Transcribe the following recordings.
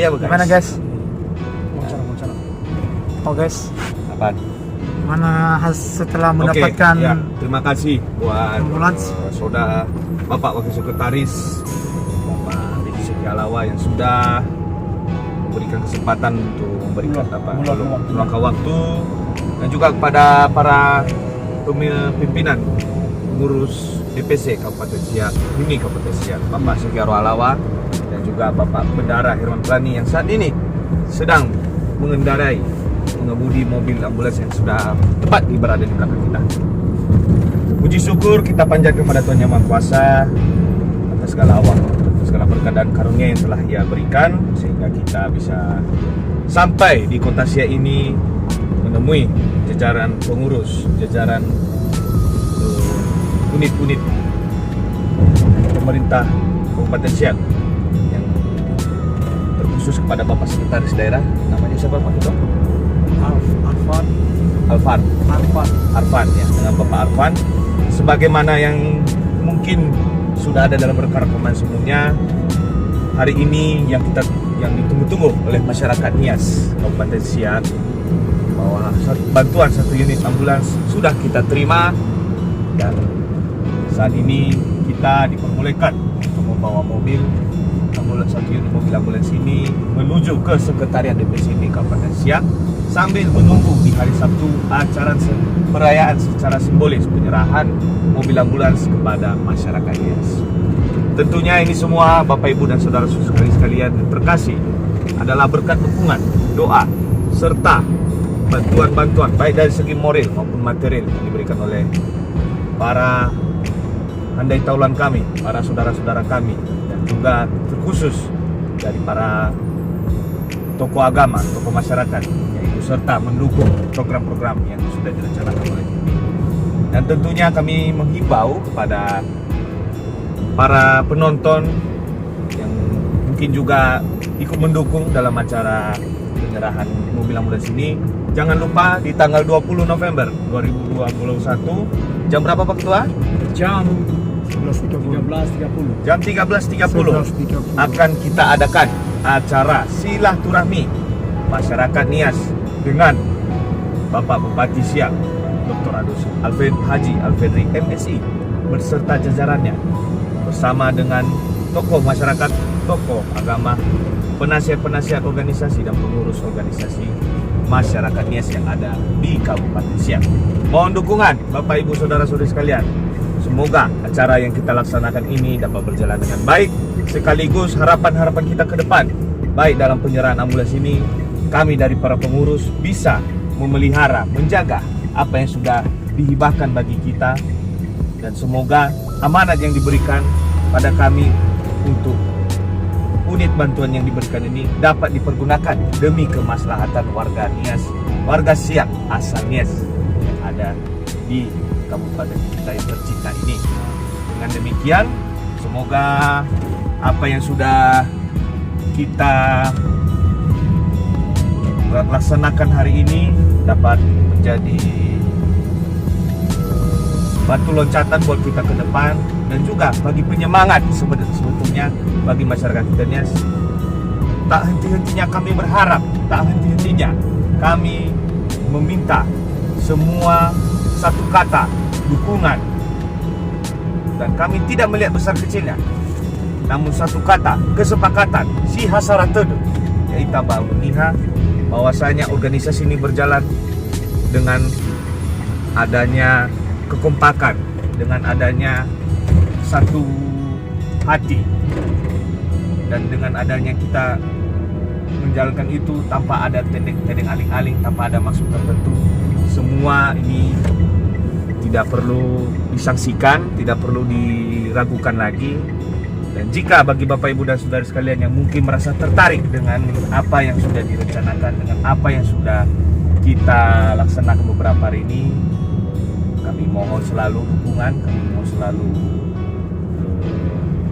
Bahaya guys. Gimana guys? Oh guys, Apaan? mana setelah mendapatkan ya, terima kasih buat ambulans. saudara Bapak Wakil Sekretaris Bapak Diki Setialawa yang sudah memberikan kesempatan untuk memberikan meluangkan waktu, dan juga kepada para pimpinan pengurus DPC Kabupaten Siak, ini Kabupaten Siak, Bapak Segiaro Alawa dan juga Bapak Bendara Herman Plani yang saat ini sedang mengemudi mobil ambulans yang sudah tepat berada di belakang kita. Puji syukur kita panjatkan kepada Tuhan Yang Maha Kuasa atas segala awal, atas segala berkat dan karunia yang telah Ia berikan, sehingga kita bisa sampai di kota Siak ini menemui jajaran pengurus, jajaran unit-unit pemerintah Kabupaten Siak yang terkhusus kepada Bapak Sekretaris Daerah, namanya siapa Pak Ketua? Arfan ya, dengan Bapak Arfan, sebagaimana yang mungkin sudah ada dalam rekaman sebelumnya. Hari ini yang ditunggu-tunggu oleh masyarakat Nias Kabupaten Siak, bahwa bantuan satu unit ambulans sudah kita terima, dan saat ini kita diperbolehkan untuk membawa mobil ambulans, satu unit mobil ambulans ini menuju ke Sekretariat DPC di Kabupaten Siak, sambil menunggu di hari Sabtu acara perayaan secara simbolis penyerahan mobil ambulans kepada masyarakat Nias. Tentunya ini semua Bapak Ibu dan saudara-saudara sekalian yang terkasih adalah berkat dukungan, doa, serta bantuan-bantuan baik dari segi moral maupun material yang diberikan oleh para handai taulan kami, para saudara-saudara kami, dan juga terkhusus dari para tokoh agama, tokoh masyarakat, yaitu serta mendukung program-program yang sudah direncanakan oleh kami. Dan tentunya kami menghimbau kepada para penonton yang mungkin juga ikut mendukung dalam acara penyerahan mobil ambulans ini, jangan lupa di tanggal 20 November 2021 jam berapa Pak Ketua? Jam 13.30. Jam 13.30 akan kita adakan acara silaturahmi masyarakat Nias dengan Bapak Bupati Siak Dr. Haji Alfedri MSI beserta jajarannya, bersama dengan tokoh masyarakat, tokoh agama, penasihat-penasihat organisasi dan pengurus organisasi masyarakat Nias yang ada di Kabupaten Siak. Mohon dukungan Bapak Ibu saudara-saudari sekalian. Semoga acara yang kita laksanakan ini dapat berjalan dengan baik, sekaligus harapan-harapan kita ke depan, baik dalam penyerahan ambulans ini, kami dari para pengurus bisa memelihara, menjaga apa yang sudah dihibahkan bagi kita, dan semoga amanat yang diberikan pada kami untuk unit bantuan yang diberikan ini dapat dipergunakan demi kemaslahatan warga Nias, warga Siak asal Nias yang ada di kabupaten kita yang tercinta ini. Dengan demikian, semoga apa yang sudah kita laksanakan hari ini dapat menjadi batu loncatan buat kita ke depan, dan juga bagi penyemangat sebetulnya bagi masyarakat kita Nias. Tak henti-hentinya kami berharap, tak henti-hentinya kami meminta semua satu kata dukungan, dan kami tidak melihat besar kecilnya, namun satu kata kesepakatan si hasaratedu, yaitu bahwa bahwasanya organisasi ini berjalan dengan adanya kekompakan, dengan adanya satu hati, dan dengan adanya kita menjalankan itu tanpa ada tendeng aling-aling, tanpa ada maksud tertentu. Semua ini tidak perlu disangsikan, tidak perlu diragukan lagi. Dan jika bagi Bapak Ibu dan saudara sekalian yang mungkin merasa tertarik dengan apa yang sudah direncanakan, dengan apa yang sudah kita laksanakan beberapa hari ini, kami mohon selalu dukungan, kami mohon selalu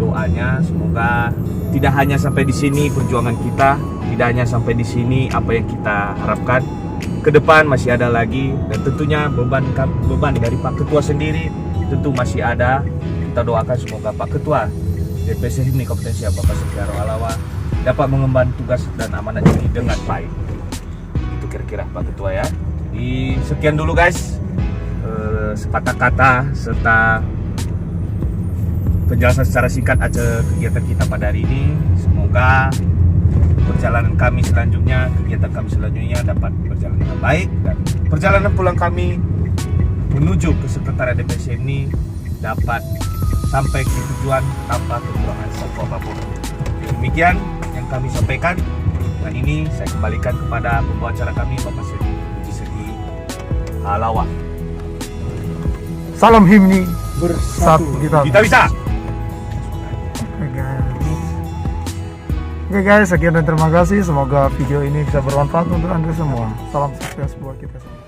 doanya. Semoga tidak hanya sampai di sini perjuangan kita, tidak hanya sampai di sini apa yang kita harapkan. Ke depan masih ada lagi, dan tentunya beban dari Pak Ketua sendiri tentu masih ada. Kita doakan semoga Pak Ketua DPC Himni Kabupaten Siak Bapak Sekiaro Alawa dapat mengemban tugas dan amanat ini dengan baik. Itu kira-kira Pak Ketua ya. Jadi sekian dulu guys, sepatah kata serta penjelasan secara singkat aja kegiatan kita pada hari ini. Semoga perjalanan kami selanjutnya, kegiatan kami selanjutnya dapat berjalan dengan baik, dan perjalanan pulang kami menuju ke Sekretariat DPC ini dapat sampai ke tujuan tanpa kekurangan satu apapun. Demikian yang kami sampaikan. Dan ini saya kembalikan kepada pembawa acara kami, Bapak Segi Alawa. Salam Himni bersatu Kita bisa. Oke guys, sekian dan terima kasih. Semoga video ini bisa bermanfaat untuk Anda semua. Salam sukses buat kita semua.